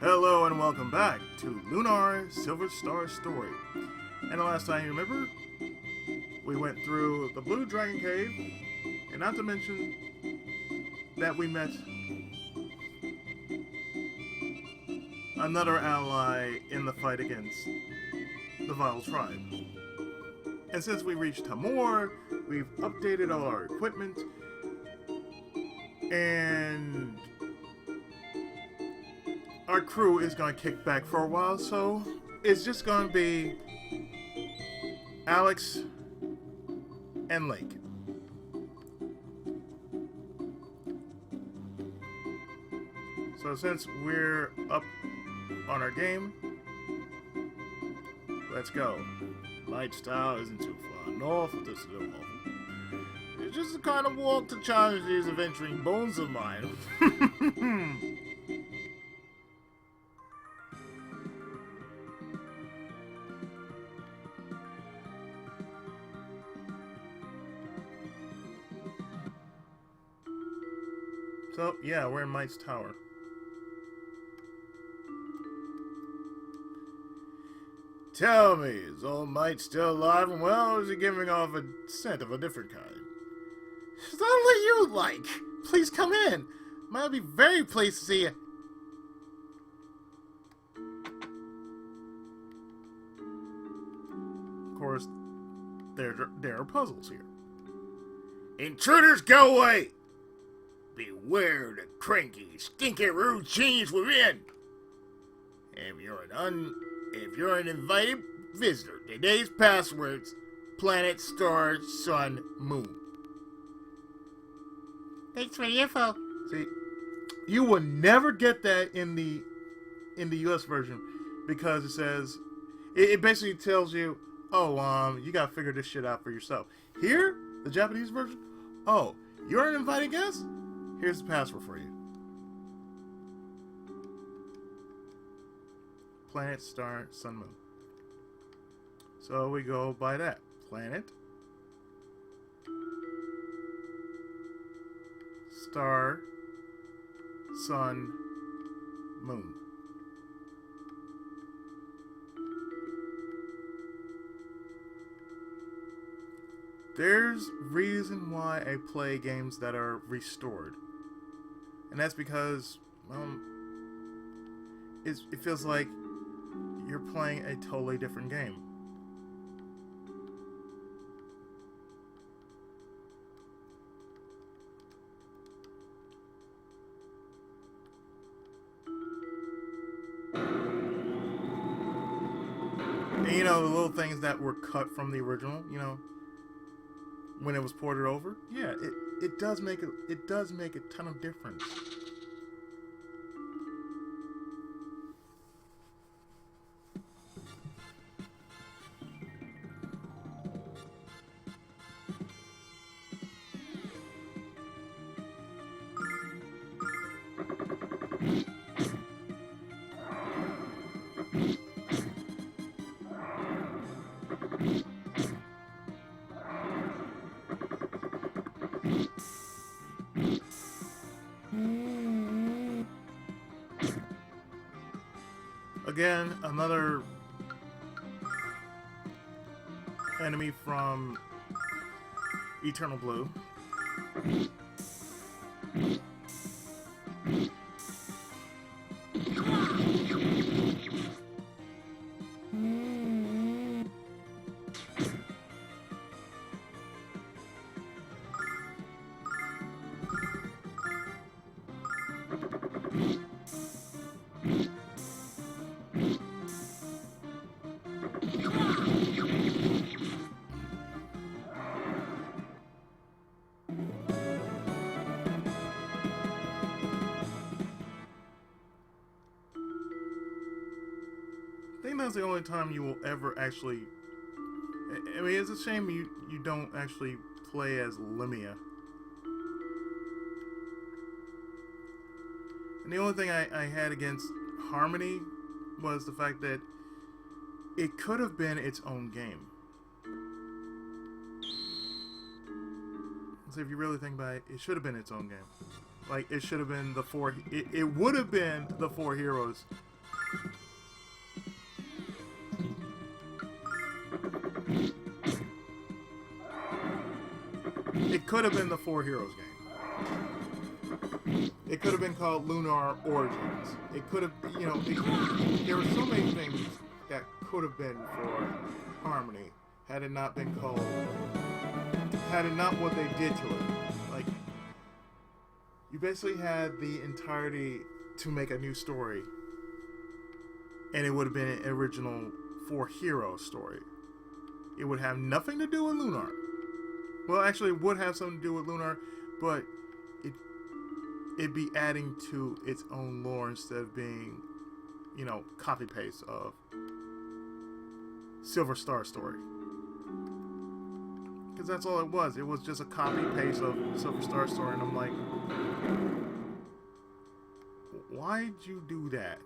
Hello and welcome back to Lunar Silver Star Story. And the last time you remember, we went through the Blue Dragon Cave, and not to mention that we met another ally in the fight against the Vile Tribe. And since we reached Tamur, we've updated all our equipment, and our crew is going to kick back for a while, so it's just going to be Alex and Laike. So since we're up on our game, let's go. Myght style isn't too far north of this little hole. It's just the kind of walk to challenge these adventuring bones of mine. So, yeah, we're in Myght's tower. Tell me, is old Myght still alive and well, or is he giving off a scent of a different kind? It's only you, Laike. Please come in. Might be very pleased to see you. Of course, there are puzzles here. Intruders, go away! Beware the cranky, stinky, rude genius within. If you're an invited visitor, today's passwords: planet, star, sun, moon. Thanks for the info. See, you will never get that in the US version because it says it basically tells you, oh, you gotta figure this shit out for yourself. Here, the Japanese version, oh, you're an invited guest? Here's the password for you. Planet, star, sun, moon. So we go by that. Planet, star, sun, moon. There's reason why I play games that are restored. And that's because, it feels like you're playing a totally different game. And you know, the little things that were cut from the original, you know, when it was ported over, yeah, it does make a ton of difference. Again, another enemy from Eternal Blue. I think that's the only time you will ever actually... I mean, it's a shame you don't actually play as Limia. And the only thing I had against Harmony was the fact that it could have been its own game. So if you really think about it, it should have been its own game. Like, it should have been the four... It would have been the four heroes It could have been the Four Heroes game. It could have been called Lunar Origins. It could have, you know, there were so many things that could have been for Harmony had it not been called, had it not what they did to it. Like, you basically had the entirety to make a new story, and it would have been an original Four Heroes story. It would have nothing to do with Lunar. Well, actually, it would have something to do with Lunar, but it'd be adding to its own lore instead of being, you know, copy-paste of Silver Star story. Because that's all it was. It was just a copy-paste of Silver Star story, and I'm like, why'd you do that?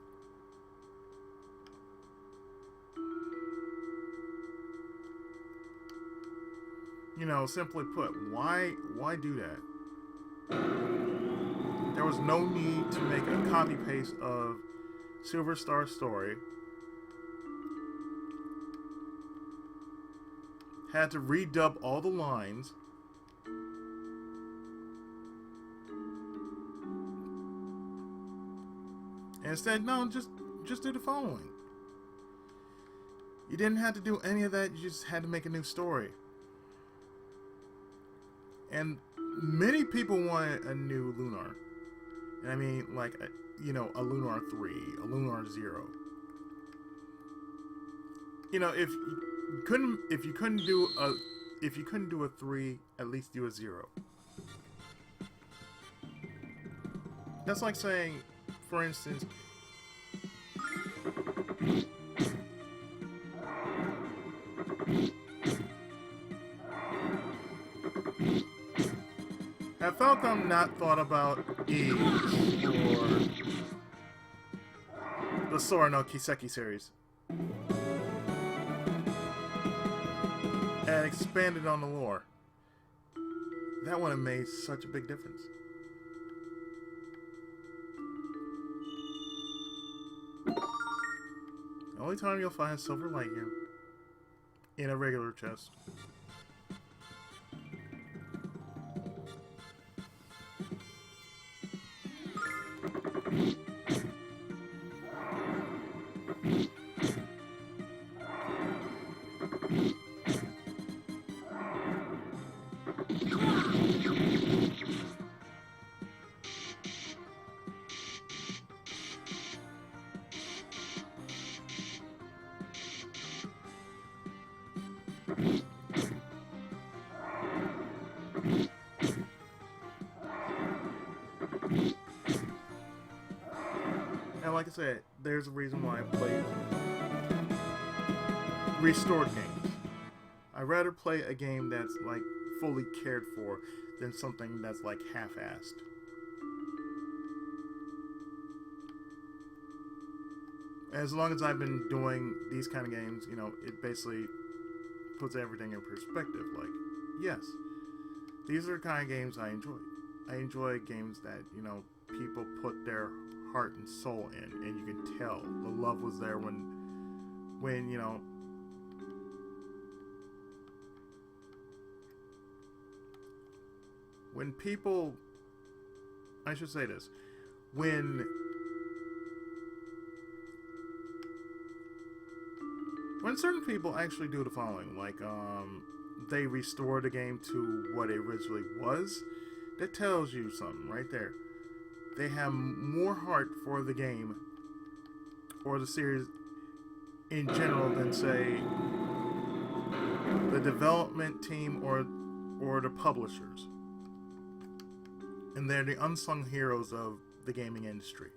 You know, simply put, why do that? There was no need to make a copy-paste of Silver Star story. Had to redub all the lines. And instead, no, just do the following. You didn't have to do any of that, you just had to make a new story. And many people wanted a new Lunar. And I mean, like, you know, a Lunar 3, a Lunar 0. You know, if you couldn't do a 3, at least do a 0. That's like saying, for instance, have Falcom not thought about Eve or the Sora no Kiseki series and expanded on the lore, that would have made such a big difference. The only time you'll find Silver Laike in a regular chest. And like I said, there's a reason why I play restored games. I'd rather play a game that's like fully cared for than something that's like half-assed. As long as I've been doing these kind of games, you know, it basically puts everything in perspective. Like, yes, these are the kind of games I enjoy. I enjoy games that, you know, people put their heart and soul in, and you can tell the love was there when you know, when people, I should say this, when certain people actually do the following, like they restore the game to what it originally was, that tells you something right there. They have more heart for the game or the series in general than, say, the development team or the publishers. And they're the unsung heroes of the gaming industry.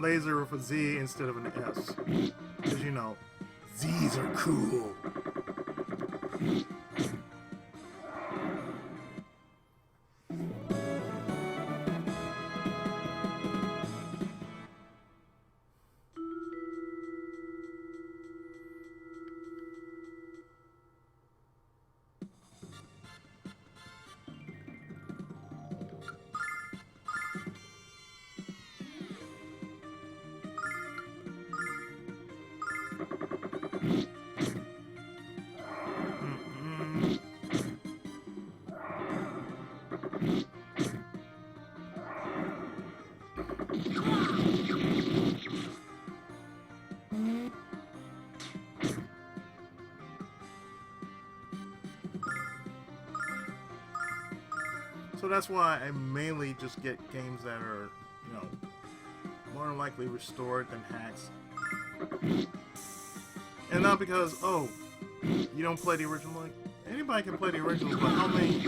laser with a Z instead of an S. Because, you know, Z's are cool. So that's why I mainly just get games that are, you know, more than likely restored than hacks. And not because, oh, you don't play the original. Like, anybody can play the original, but how many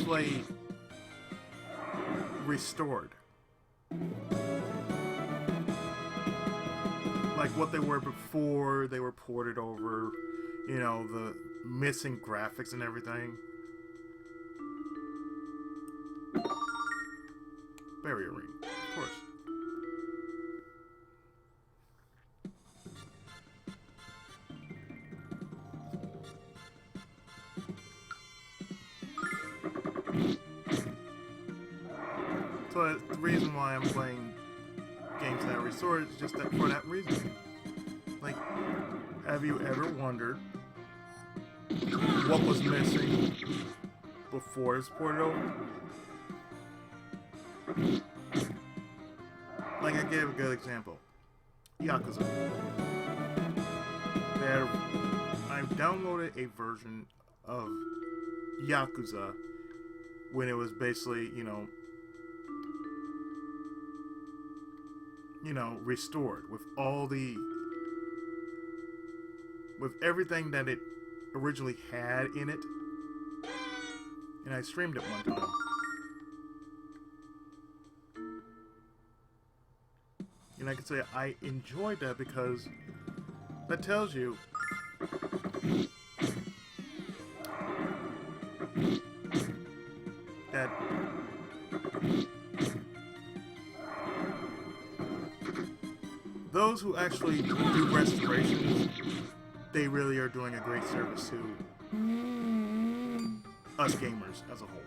play restored? Like what they were before they were ported over, you know, the missing graphics and everything. Barrier ring, of course. So the reason why I'm playing games that are restored is just that for that reason. Like, have you ever wondered what was missing before it's ported over? Like I gave a good example. Yakuza. I downloaded a version of Yakuza when it was basically, you know, restored with with everything that it originally had in it. And I streamed it one time. And I can say I enjoyed that because that tells you that those who actually do restorations, they really are doing a great service to us gamers as a whole.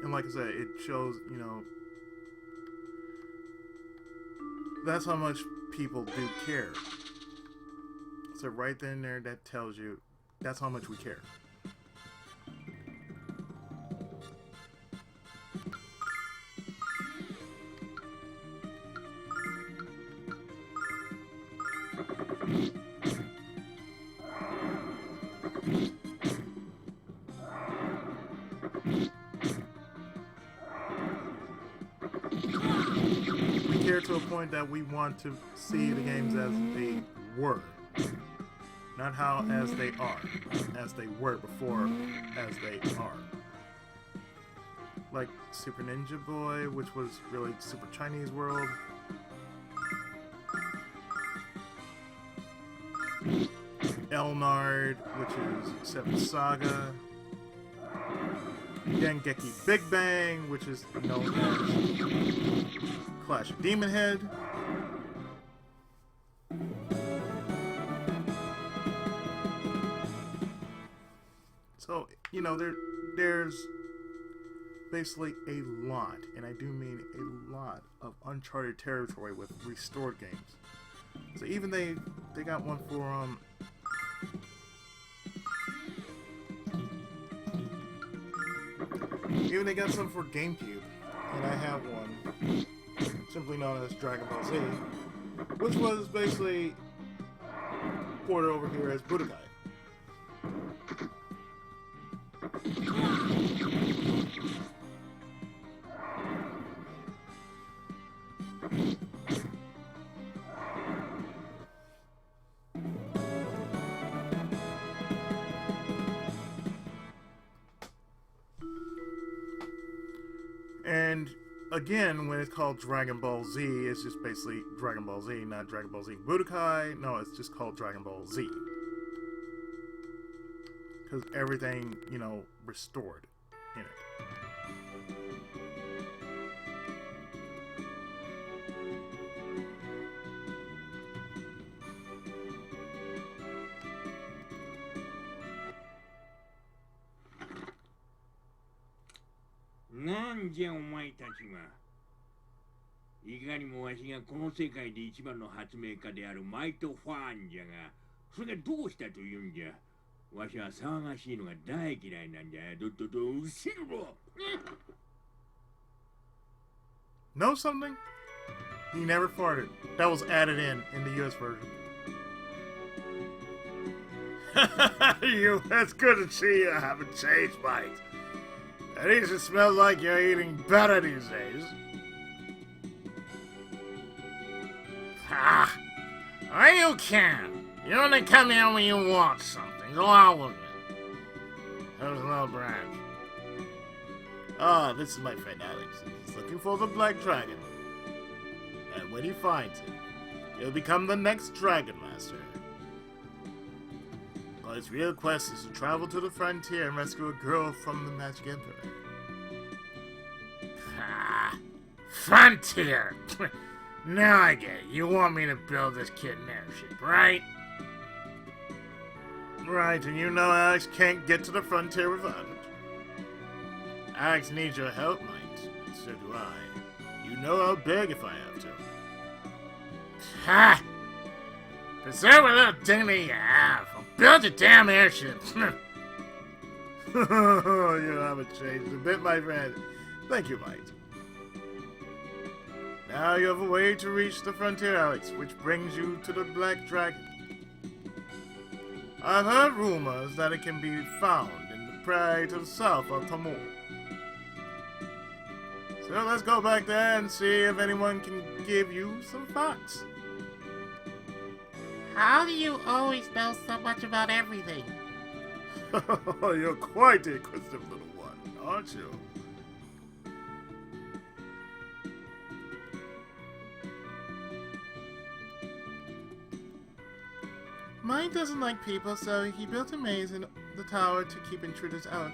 And like I said, it shows, you know, that's how much people do care. So right then and there, that tells you that's how much we care. To a point that we want to see the games as they were, not how as they are, as they were before, as they are. Like Super Ninja Boy, which was really Super Chinese World. Elnard, which is Seven Saga. Dengeki Big Bang, which is known as Clash of Demon Head. So, you know, there's basically a lot, and I do mean a lot, of uncharted territory with restored games. So even they got one for even they got some for GameCube, and I have one, simply known as Dragon Ball Z, which was basically ported over here as Budokai. And again, when it's called Dragon Ball Z, it's just basically Dragon Ball Z, not Dragon Ball Z Budokai. No, it's just called Dragon Ball Z. Because everything, you know, restored in it.なんじゃお前たちが。いかにもわしがこの世界で一番の発明家であるマイトファンじゃが、それがどうしたというんじゃ。わしは騒がしいのが大嫌いなんじゃ。うせろ。Know something? He never farted. That was added in the US version. That's good to see you haven't changed, Myght. At least it smells like you're eating better these days. Ah, well, you can. You only come here when you want something. Go on with it. There's no branch. Ah, this is my friend Alex. He's looking for the Black Dragon. And when he finds it, he'll become the next Dragon Master. But his real quest is to travel to the frontier and rescue a girl from the Magic Emperor. Ah, frontier! Now I get it. You want me to build this kid an airship, right? Right, and you know Alex can't get to the frontier without it. Alex needs your help, Myght. So do I. You know I'll beg if I have to. Ha! Preserve a little dignity you have. I'll build a damn airship. You haven't changed a bit, my friend. Thank you, Myght. Now you have a way to reach the frontier, Alex, which brings you to the Black Dragon. I've heard rumors that it can be found in the prairie to the south of Tamur. So let's go back there and see if anyone can give you some facts. How do you always know so much about everything? You're quite the inquisitive little one, aren't you? Myght doesn't like people, so he built a maze in the tower to keep intruders out.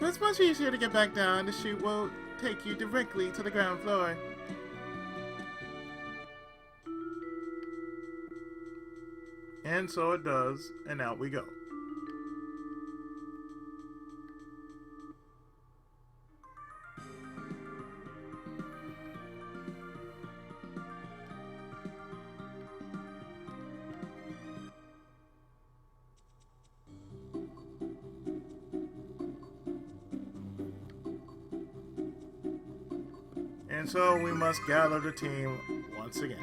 But it's much easier to get back down. The chute will take you directly to the ground floor. And so it does, and out we go. And so we must gather the team once again.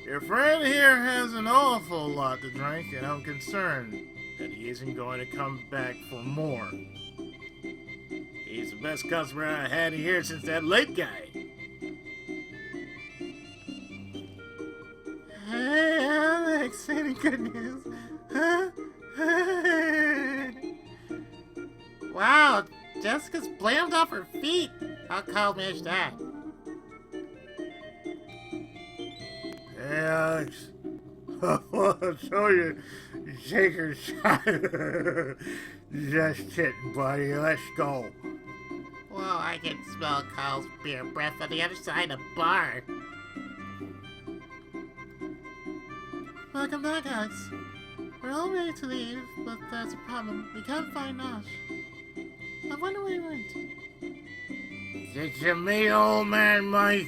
Your friend here has an awful lot to drink, and I'm concerned that he isn't going to come back for more. He's the best customer I had here since that late guy. Hey, Alex, any good news? Wow, Jessica's blamed off her feet. How Kyle managed that? Hey, Alex. I want to show you Shaker's shot. Just kidding, buddy. Let's go. Whoa, I can smell Kyle's beer breath on the other side of the bar. Welcome back, Alex. We're all ready to leave, but there's a problem. We can't find Nosh. I wonder where he went. Did you meet old man Myght?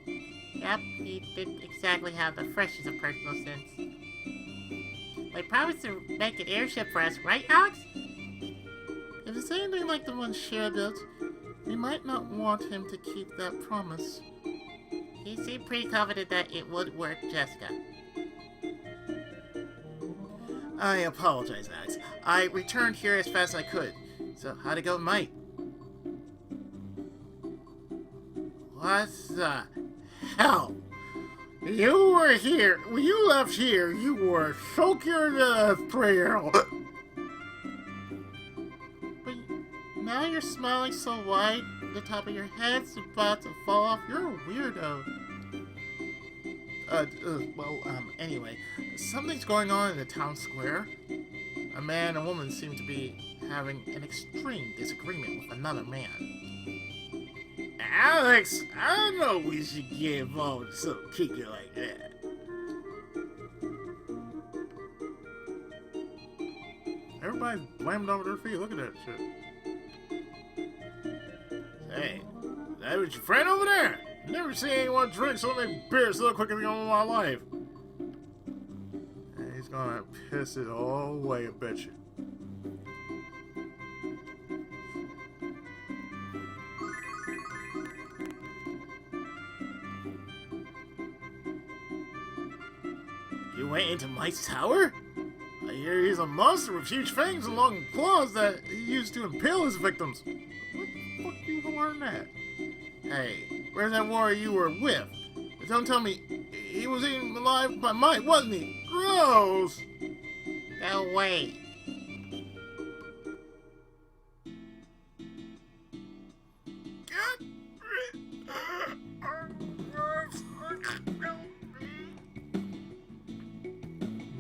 Yep, he didn't exactly have the freshest of personal sense. They promised to make an airship for us, right, Alex? If it's anything like the one Shira built, we might not want him to keep that promise. He seemed pretty confident that it would work, Jessica. I apologize, Alex. I returned here as fast as I could. So, how'd it go, Myght? What's hell. You were here. When you left here, you were chokier than a 3-year-old. But now you're smiling so wide, the top of your head's about to fall off. You're a weirdo. Anyway, something's going on in the town square. A man and woman seem to be having an extreme disagreement with another man. Alex, I don't know we should get involved in something kinky like that. Everybody's blaming over their feet. Look at that shit. Hey, that was your friend over there? Never seen anyone drink so many beers so quick in all my life. And he's gonna piss it all away, I bet you. You went into Myt's tower? I hear he's a monster with huge fangs and long claws that he used to impale his victims. What the fuck you learn that? Hey, where's that warrior you were with? Don't tell me he was eaten alive by Myght, wasn't he? Gross! Go away.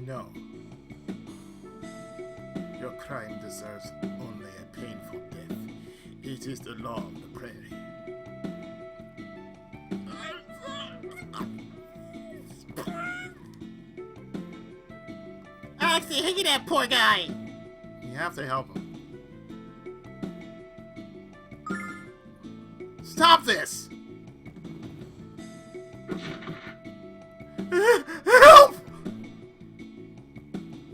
No. Your crime deserves only a painful death. It is the law of the prairie. Alex, you're hitting that poor guy. You have to help him. Stop this! Help!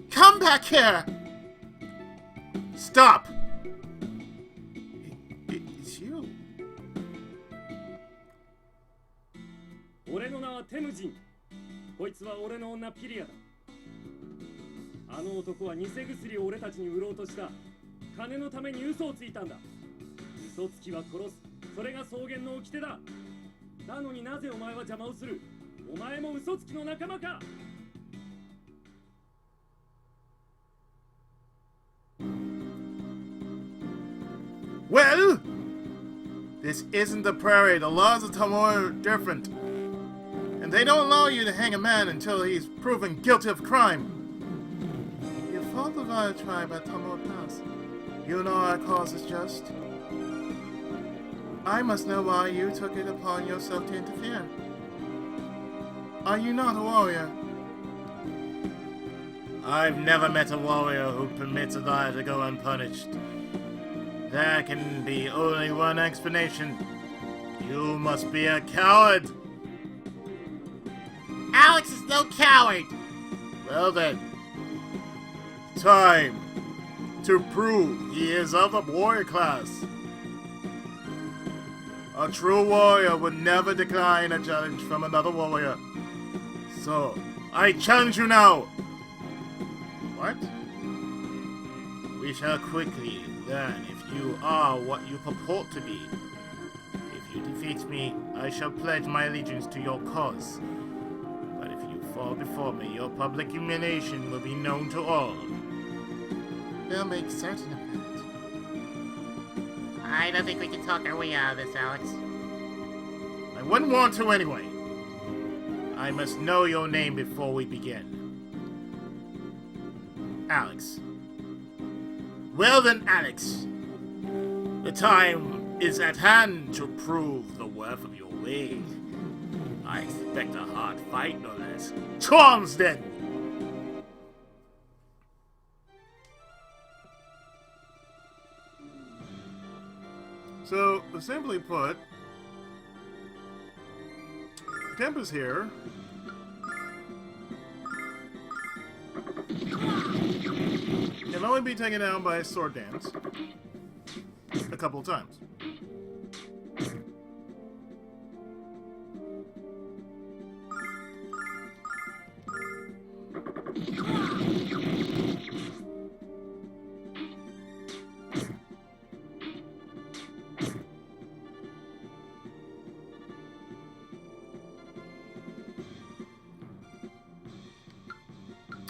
Come back here! Stop! It's you. 俺の名はテムジン。こいつは俺の女ピリアだ。あの男は偽薬を俺たちに売ろうとした。金のために嘘をついたんだ。嘘つきは殺す。それが草原の掟だ。なのになぜお前は邪魔をする？お前も嘘つきの仲間か？ Well, this isn't the prairie. The laws of Tamur are different. And they don't allow you to hang a man until he's proven guilty of crime. You fought the Vile tribe at Tamur Pass. You know our cause is just. I must know why you took it upon yourself to interfere. Are you not a warrior? I've never met a warrior who permits a lie to go unpunished. There can be only one explanation. You must be a coward. Alex is no coward. Well then, time to prove he is of the warrior class. A true warrior would never decline a challenge from another warrior. So, I challenge you now. What? We shall quickly learn if you are what you purport to be. If you defeat me, I shall pledge my allegiance to your cause. But if you fall before me, your public humiliation will be known to all. We'll make certain of that. I don't think we can talk our way out of this, Alex. I wouldn't want to anyway. I must know your name before we begin. Alex. Well then, Alex. The time is at hand to prove the worth of your wig. I expect a hard fight, no less. Charms then! So, simply put, Tempest here can only be taken down by a sword dance a couple of times.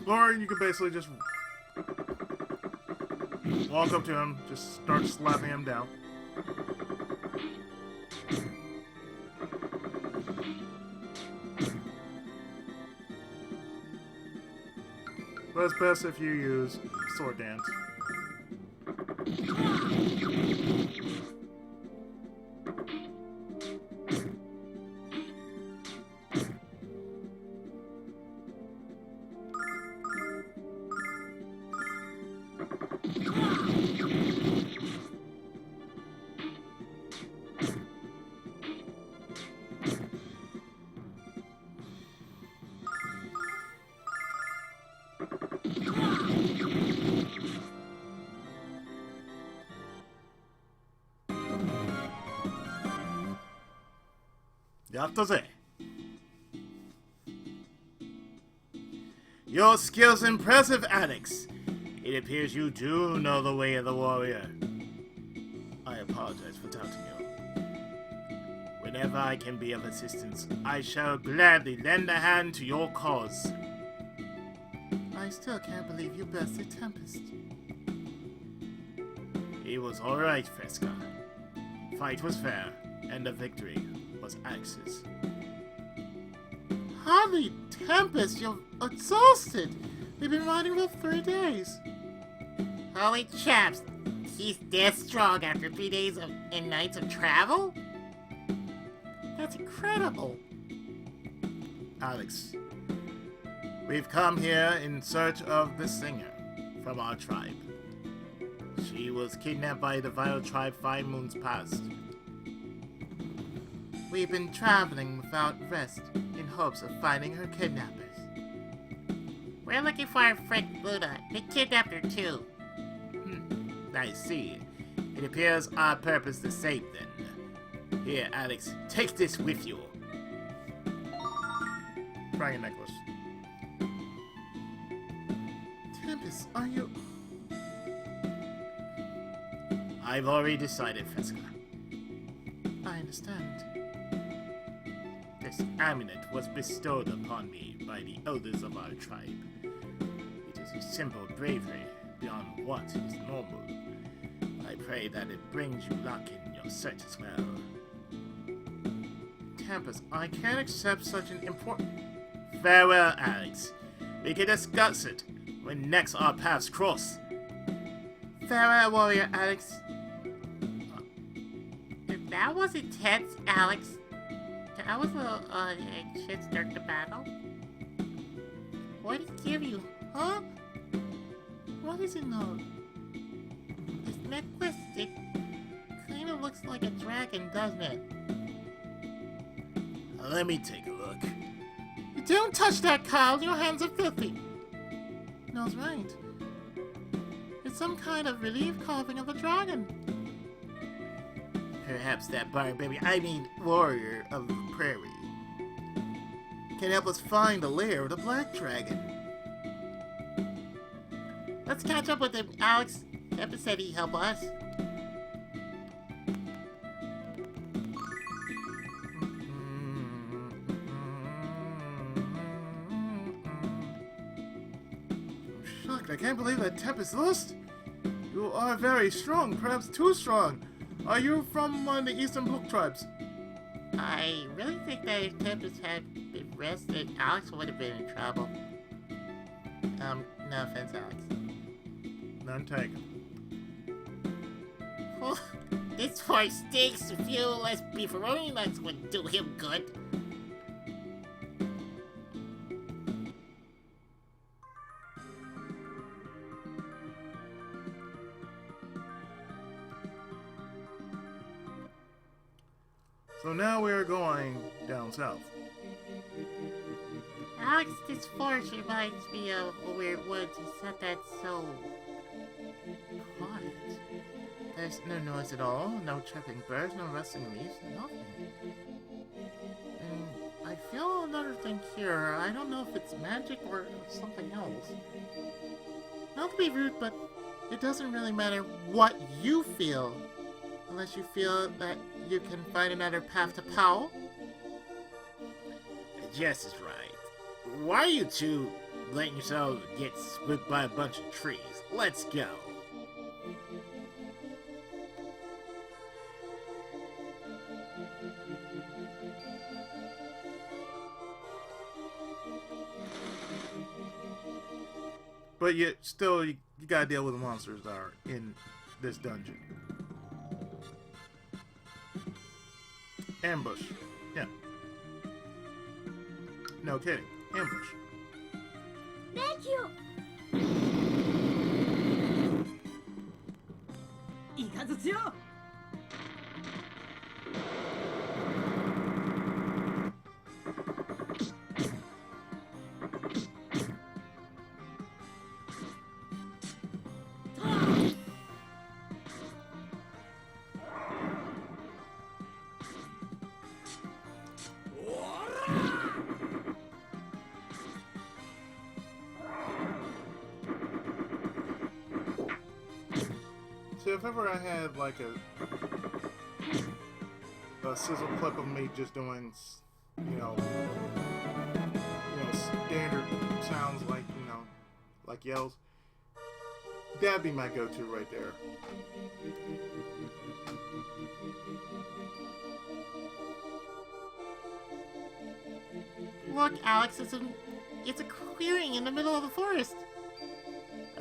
Or you could basically just walk up to him, just start slapping him down. But it's best if you use sword dance. Yattaze. Your skill's impressive, Alex. It appears you do know the way of the warrior. I apologize for doubting you. Whenever I can be of assistance, I shall gladly lend a hand to your cause. I still can't believe you bested Tempest. It was alright, Fresca. Fight was fair, and the victory was Alex's. Hardly Tempest, you're exhausted. We've been riding for 3 days. Holy chaps, he's this strong after 3 days and nights of travel? That's incredible. Alex, we've come here in search of the singer from our tribe. She was kidnapped by the vile tribe 5 moons past. We've been traveling without rest in hopes of finding her kidnappers. We're looking for our friend Lunar. They kidnapped her too. I see. It appears our purpose the same then. Here, Alex, take this with you. Dragon necklace. Tempest, are you... I've already decided, Fresca. I understand. This amulet was bestowed upon me by the elders of our tribe. It is a symbol of bravery beyond what is normal. I pray that it brings you luck in your search as well. Tempest, I can't accept such an important... Farewell, Alex. We can discuss it when next our paths cross. Farewell, warrior Alex. If that was intense, Alex, can I was a shit start the battle? What did he give you, huh? What is it now? This necklace, it kind of looks like a dragon, doesn't it? Let me take a look. Don't touch that, Kyle. Your hands are filthy. Knows right. It's some kind of relief carving of a dragon. Perhaps that warrior of the prairie Can help us find the lair of the black dragon. Let's catch up with him, Alex. Tempest said he'd help us. I can't believe that Tempest lost. You are very strong, perhaps too strong. Are you from one of the Eastern Blook tribes? I really think that if Tempest had been rested, Alex would have been in trouble. No offense, Alex. None taken. Oh, this horse stinks. A few less beefaroni nuts would do him good. So now we're going down south. Alex, this forest reminds me of a weird woods. You said that so quiet. There's no noise at all, no chirping birds, no rustling leaves, nothing. And I feel another thing here. I don't know if it's magic or something else. Not to be rude, but it doesn't really matter what you feel, unless you feel that you can find another path to power. Jess is right. Why are you two letting yourself get split by a bunch of trees. Let's go. But yet, still, you gotta deal with the monsters that are in this dungeon. Ambush. Yeah. No kidding. Ambush. Thank you. イカズチよ。So if ever I had like a sizzle clip of me just doing, standard sounds like, like yells, that'd be my go-to right there. Look, Alex, it's a clearing in the middle of the forest.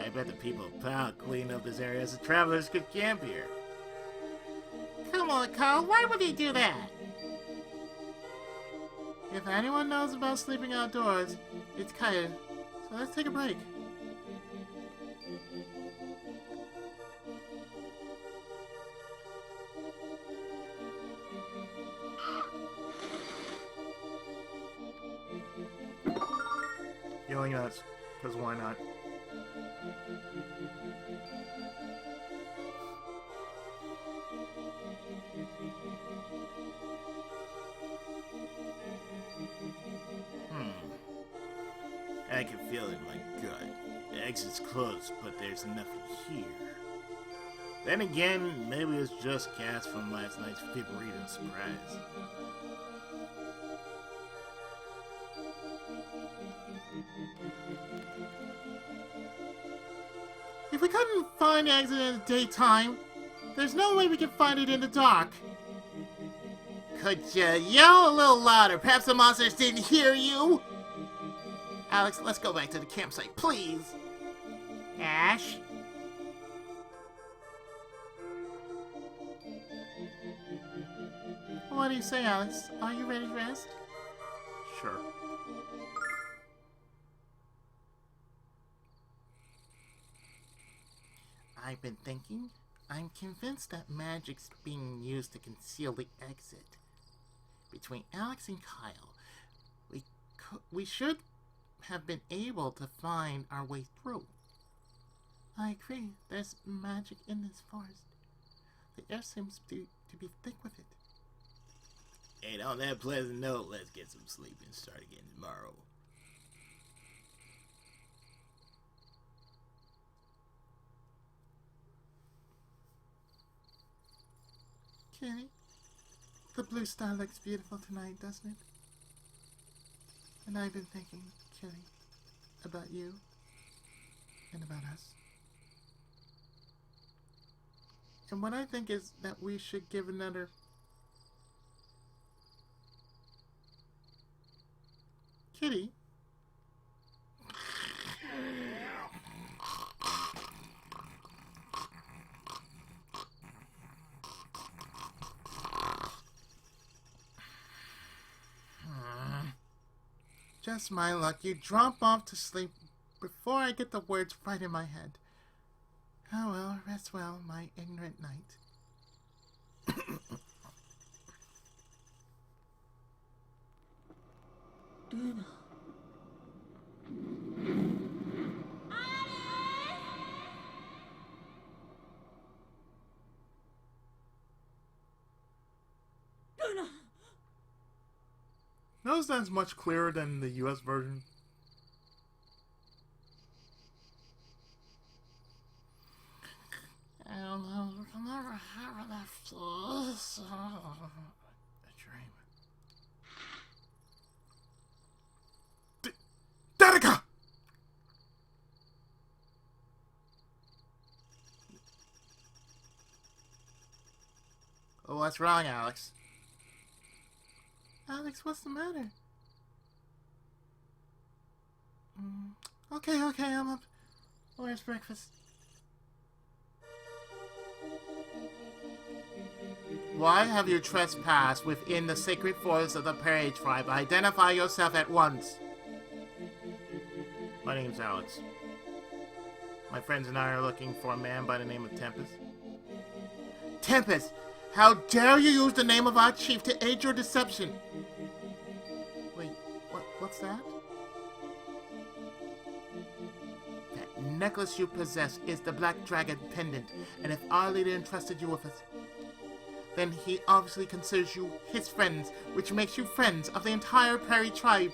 I bet the people of Pal clean up this area so travelers could camp here. Come on, Carl, why would he do that? If anyone knows about sleeping outdoors, it's Kaya. So let's take a break. Yelling nuts, because why not? I can feel it in my gut. The exit's close, but there's nothing here. Then again, maybe it's just cats from last night's Figurito surprise. If we couldn't find the exit in the daytime, there's no way we can find it in the dark. Could you yell a little louder? Perhaps the monsters didn't hear you? Alex, let's go back to the campsite, please. Ash? What do you say, Alex? Are you ready to rest? Sure. I've been thinking. I'm convinced that magic's being used to conceal the exit. Between Alex and Kyle, we should have been able to find our way through. I agree. There's magic in this forest. The air seems to be thick with it. And on that pleasant note, let's get some sleep and start again tomorrow. Kitty, the blue star looks beautiful tonight, doesn't it? And I've been thinking, Kitty, about you and about us. And what I think is that we should give another Kitty. Just my luck, you drop off to sleep before I get the words right in my head. Oh well, rest well, my ignorant knight. Luna. Luna. Notice that's much clearer than the US version. I'll never have enough this. A dream. Danica! What's wrong, Alex? Alex, what's the matter? Okay, I'm up. Where's breakfast? Why have you trespassed within the sacred forest of the Prairie Tribe? Identify yourself at once. My name's Alex. My friends and I are looking for a man by the name of Tempest. Tempest! How dare you use the name of our chief to aid your deception? Wait, what's that? That necklace you possess is the Black Dragon pendant, and if our leader entrusted you with it, then he obviously considers you his friends, which makes you friends of the entire Prairie Tribe.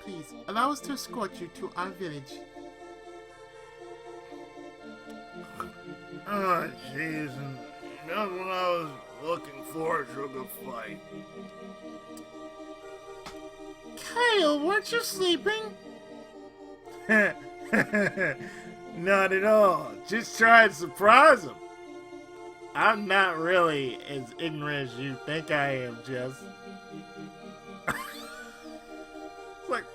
Please, allow us to escort you to our village. Oh, jeez, and that's what I was looking for, Sugar Fight. Kyle, weren't you sleeping? Not at all. Just trying to surprise him. I'm not really as ignorant as you think I am, Jess. It's like,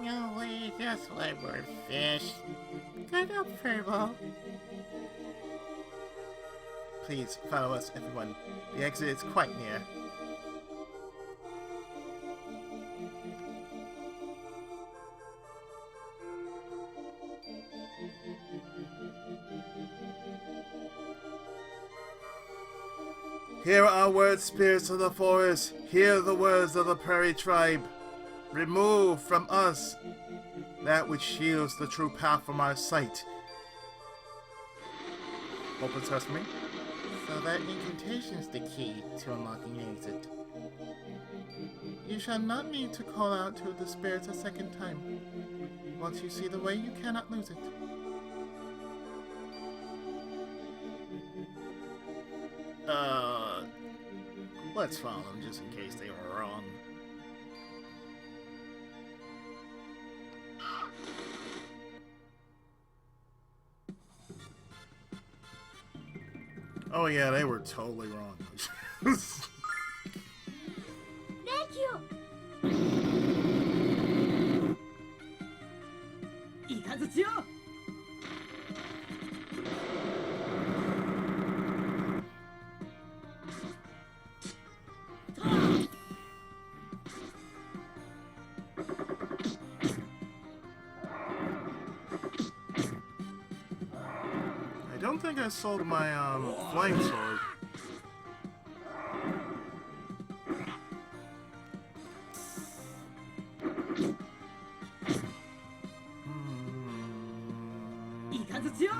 No, we just like more fish. Good up, Furball. please follow us, everyone. The exit is quite near. Hear our words, spirits of the forest. Hear the words of the Prairie Tribe. Remove from us that which shields the true path from our sight. Open sesame. So that incantation is the key to unlocking the exit. You shall not need to call out to the spirits a second time. Once you see the way, you cannot lose it. Let's follow them just in case they were wrong. Oh yeah, they were totally wrong. レキオイカズチよI don't think I sold my flame sword. Hmm. イカズチよ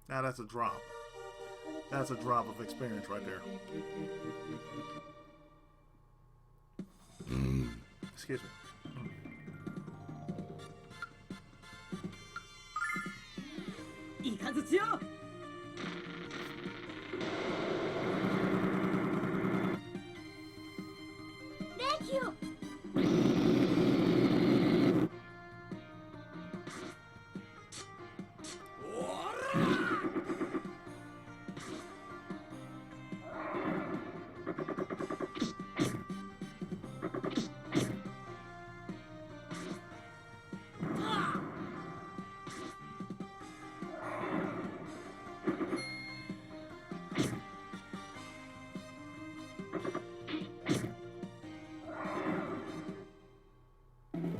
Now that's a drop. That's a drop of experience right there. Excuse me. イカズチよレキオ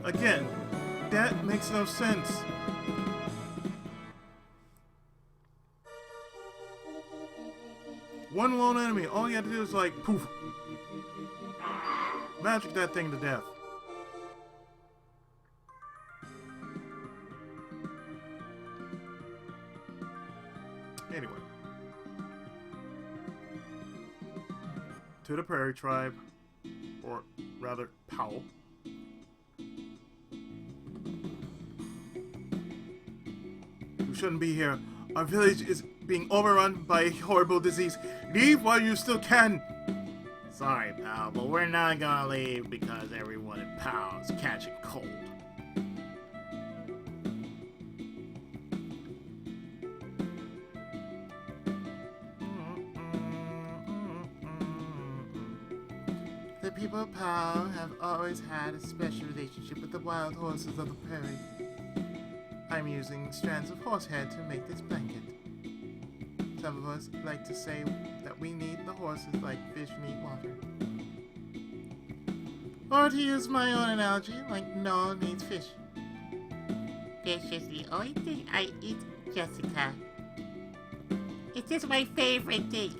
Again, that makes no sense. One lone enemy, all you have to do is like poof. Magic that thing to death. Anyway. To the Prairie Tribe, or rather, Powell. You shouldn't be here. Our village is being overrun by a horrible disease. Leave while you still can. Sorry, pal, but we're not gonna leave because everyone in Pow's catching cold. The people of Pow have always had a special relationship with the wild horses of the prairie. I'm using strands of horsehair to make this blanket. Some of us like to say that we need the horses like fish need water. Or to use my own analogy, like Noah needs fish. Fish is the only thing I eat, Jessica. It is my favorite thing.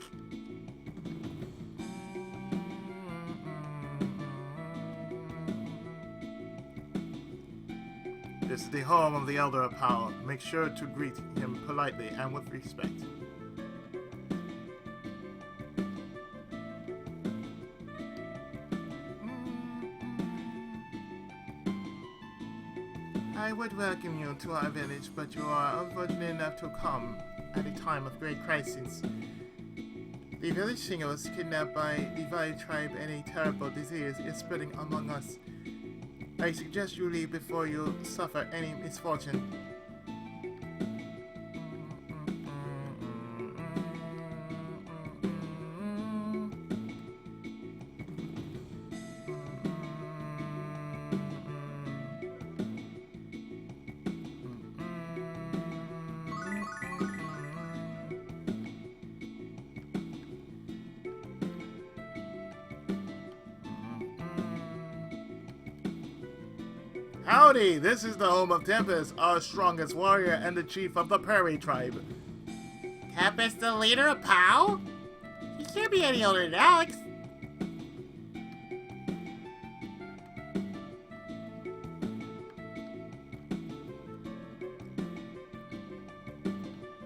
This is the home of the Elder of Power. Make sure to greet him politely and with respect. I would welcome you to our village, but you are unfortunate enough to come at a time of great crisis. The village singer was kidnapped by the Myght tribe and a terrible disease is spreading among us. I suggest you leave before you suffer any misfortune. Howdy! This is the home of Tempest, our strongest warrior and the chief of the Prairie Tribe. Tempest, the leader of Pow? He can't be any older than Alex.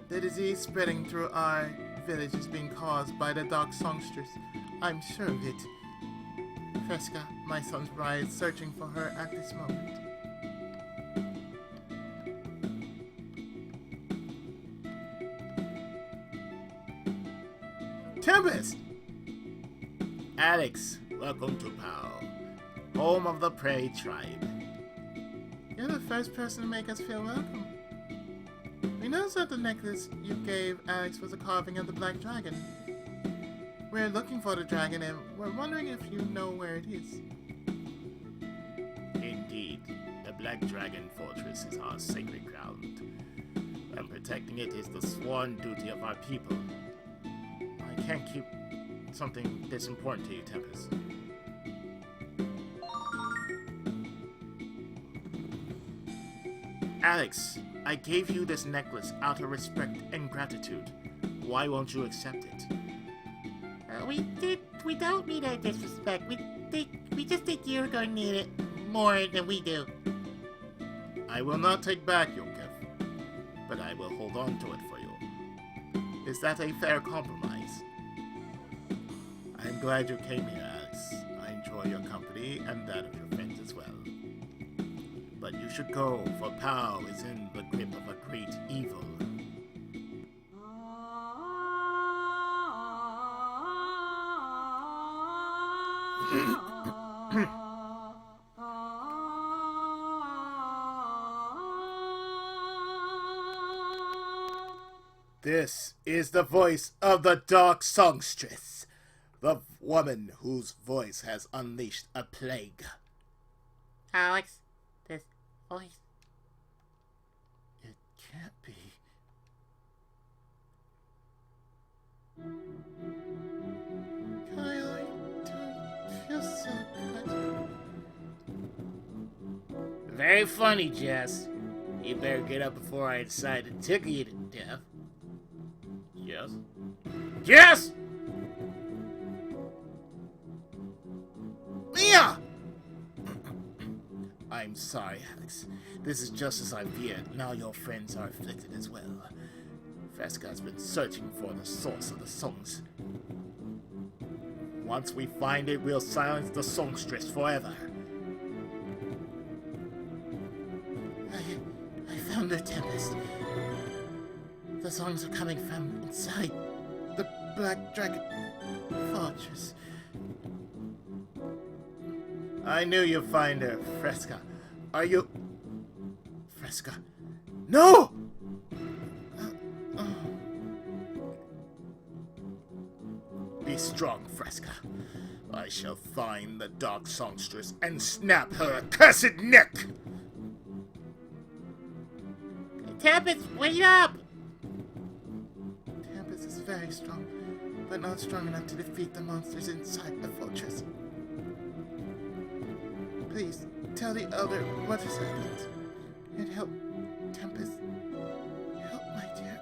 The disease spreading through our village is being caused by the dark songstress. I'm sure of it. Fresca, my son's bride, is searching for her at this moment. Tempest! Alex, welcome to Pow, home of the Prairie Tribe. You're the first person to make us feel welcome. We noticed that the necklace you gave Alex was a carving of the Black Dragon. We're looking for the dragon and we're wondering if you know where it is. Indeed, the Black Dragon Fortress is our sacred ground, and protecting it is the sworn duty of our people. I can't keep something this important to you, Tempest. Alex, I gave you this necklace out of respect and gratitude. Why won't you accept it? We don't need any disrespect. We just think you're going to need it more than we do. I will not take back your gift, but I will hold on to it for you. Is that a fair compromise? I'm glad you came here, Alex. I enjoy your company and that of your friends as well. But you should go, for Pow is in the grip of a great evil. This is the voice of the Dark Songstress, the woman whose voice has unleashed a plague. Alex, this voice. It can't be. Kyle, I don't feel so good. Very funny, Jess. You better get up before I decide to tickle you to death. Yes? Yes! Mia! I'm sorry, Alex. This is just as I feared. Now your friends are afflicted as well. Fresca's been searching for the source of the songs. Once we find it, we'll silence the songstress forever. I found the Tempest. the songs are coming from inside the Black Dragon Fortress. I knew you'd find her, Fresca. Are you... Fresca? No! Be strong, Fresca. I shall find the dark songstress and snap her accursed neck! Tempest, wait up! Tempest is very strong, but not strong enough to defeat the monsters inside the fortress. Please, tell the Elder what has happened. And help Tempest. Help, my dear.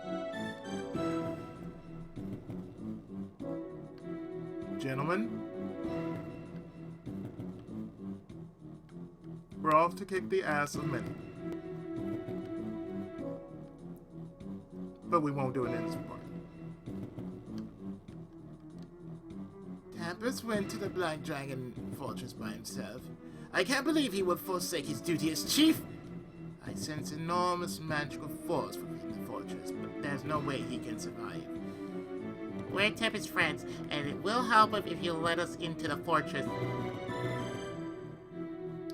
Gentlemen, we're off to kick the ass of many. But we won't do it in this part. Tempest went to the Black Dragon Fortress by himself. I can't believe he would forsake his duty as chief. I sense enormous magical force within the fortress, but there's no way he can survive. We're Tempest's friends, and it will help if you let us into the fortress.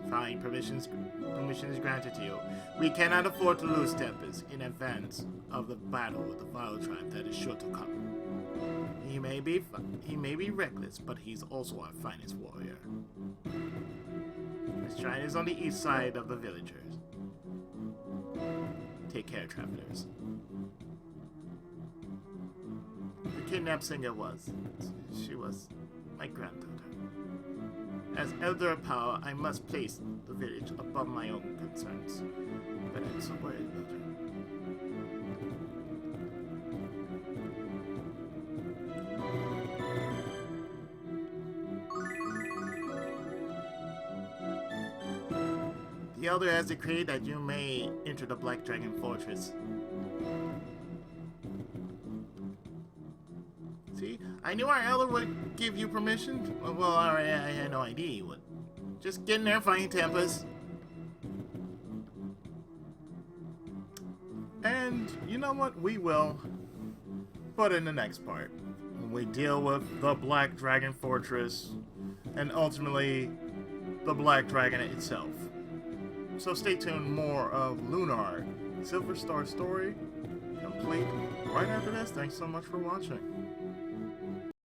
Fine, permission is granted to you. We cannot afford to lose Tempest in advance of the battle with the Vile Tribe that is sure to come. He may be reckless, but he's also our finest warrior. His shrine is on the east side of the villagers. Take care, travelers. The kidnapped singer she was my granddaughter. As Elder of Power, I must place the village above my own concerns. But I'm so worried about her. The Elder has decreed that you may enter the Black Dragon Fortress. See, I knew our Elder would give you permission. Well, alright, I had no idea he would. Just get in there, find Tempest. And you know what? We will. But in the next part, when we deal with the Black Dragon Fortress and ultimately the Black Dragon itself. So stay tuned, more of Lunar, Silver Star story, complete right after this. Thanks so much for watching.